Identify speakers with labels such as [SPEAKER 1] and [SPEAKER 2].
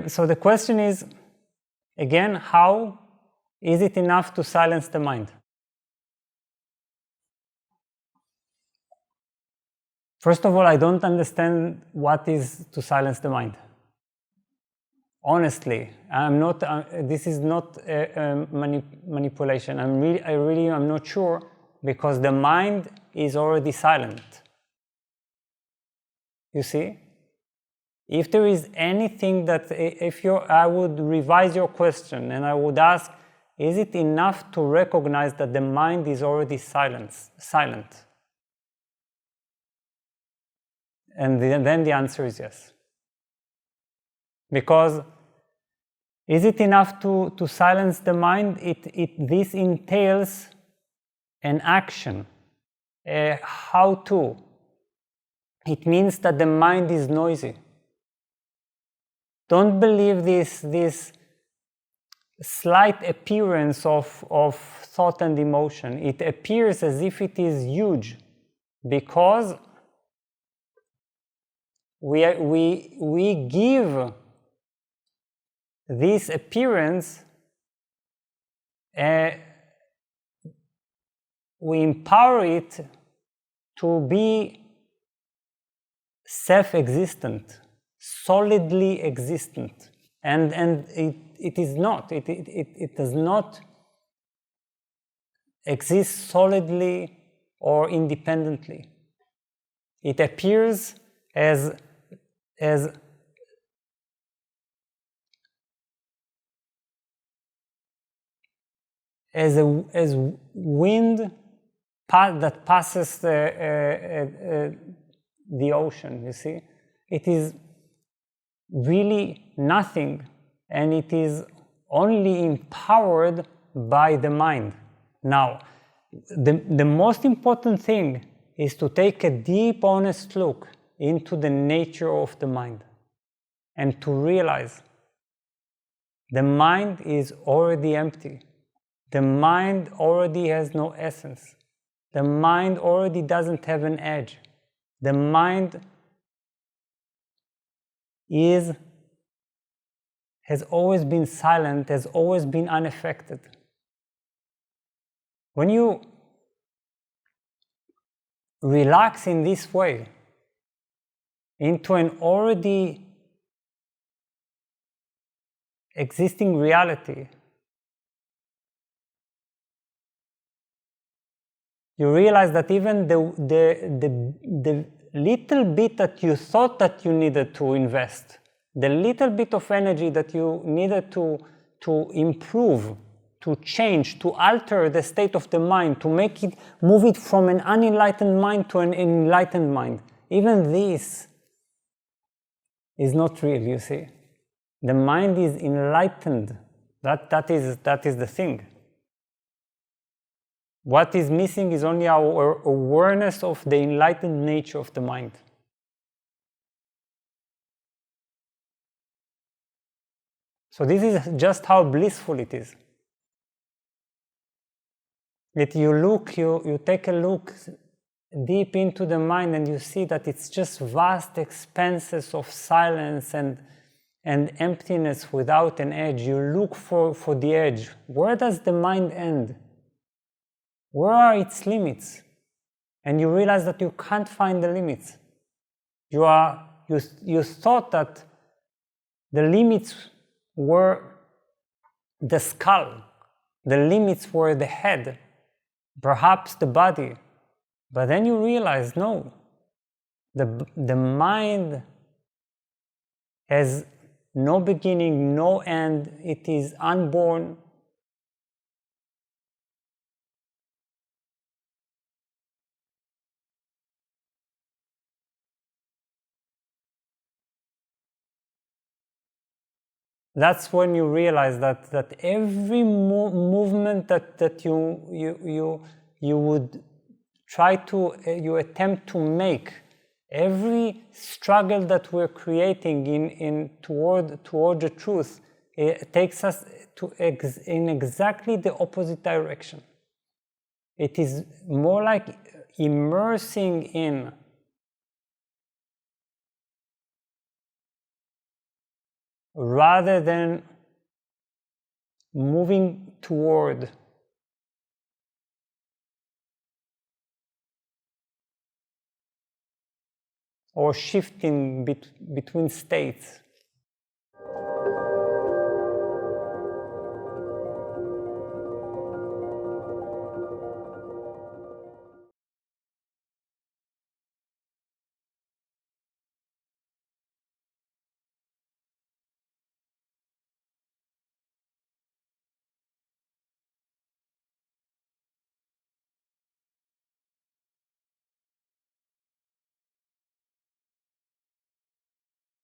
[SPEAKER 1] So the question is, again, how is it enough to silence the mind? First of all, I don't understand what is to silence the mind. Honestly, I'm not. This is not manipulation. I really am not sure, because the mind is already silent. You see, if there is anything that, I would revise your question and I would ask, is it enough to recognize that the mind is already silent? And then the answer is yes. Because is it enough to silence the mind? This entails an action, a how to. It means that the mind is noisy. Don't believe this slight appearance of thought and emotion. It appears as if it is huge, because we give this appearance, we empower it to be self-existent, solidly existent, and it is not. It does not exist solidly or independently. It appears as wind that passes the ocean, you see. It is really nothing, and it is only empowered by the mind. Now, the most important thing is to take a deep, honest look into the nature of the mind and to realize the mind is already empty. The mind already has no essence. The mind already doesn't have an edge. The mind has always been silent, has always been unaffected. When you relax in this way into an already existing reality, you realize that even the little bit that you thought that you needed to invest, the little bit of energy that you needed to improve, to change, to alter the state of the mind, to move it from an unenlightened mind to an enlightened mind, even this is not real, you see. The mind is enlightened. That is the thing. What is missing is only our awareness of the enlightened nature of the mind. So this is just how blissful it is. That you take a look deep into the mind and you see that it's just vast expanses of silence and emptiness without an edge. You look for the edge. Where does the mind end? Where are its limits? And you realize that you can't find the limits. You thought that the limits were the skull, the limits were the head, perhaps the body. But then you realize, no, the mind has no beginning, no end. It is unborn. That's when you realize that every movement that you would try to, you attempt to make, every struggle that we're creating toward the truth, it takes us in exactly the opposite direction. It is more like immersing in rather than moving toward or shifting between states.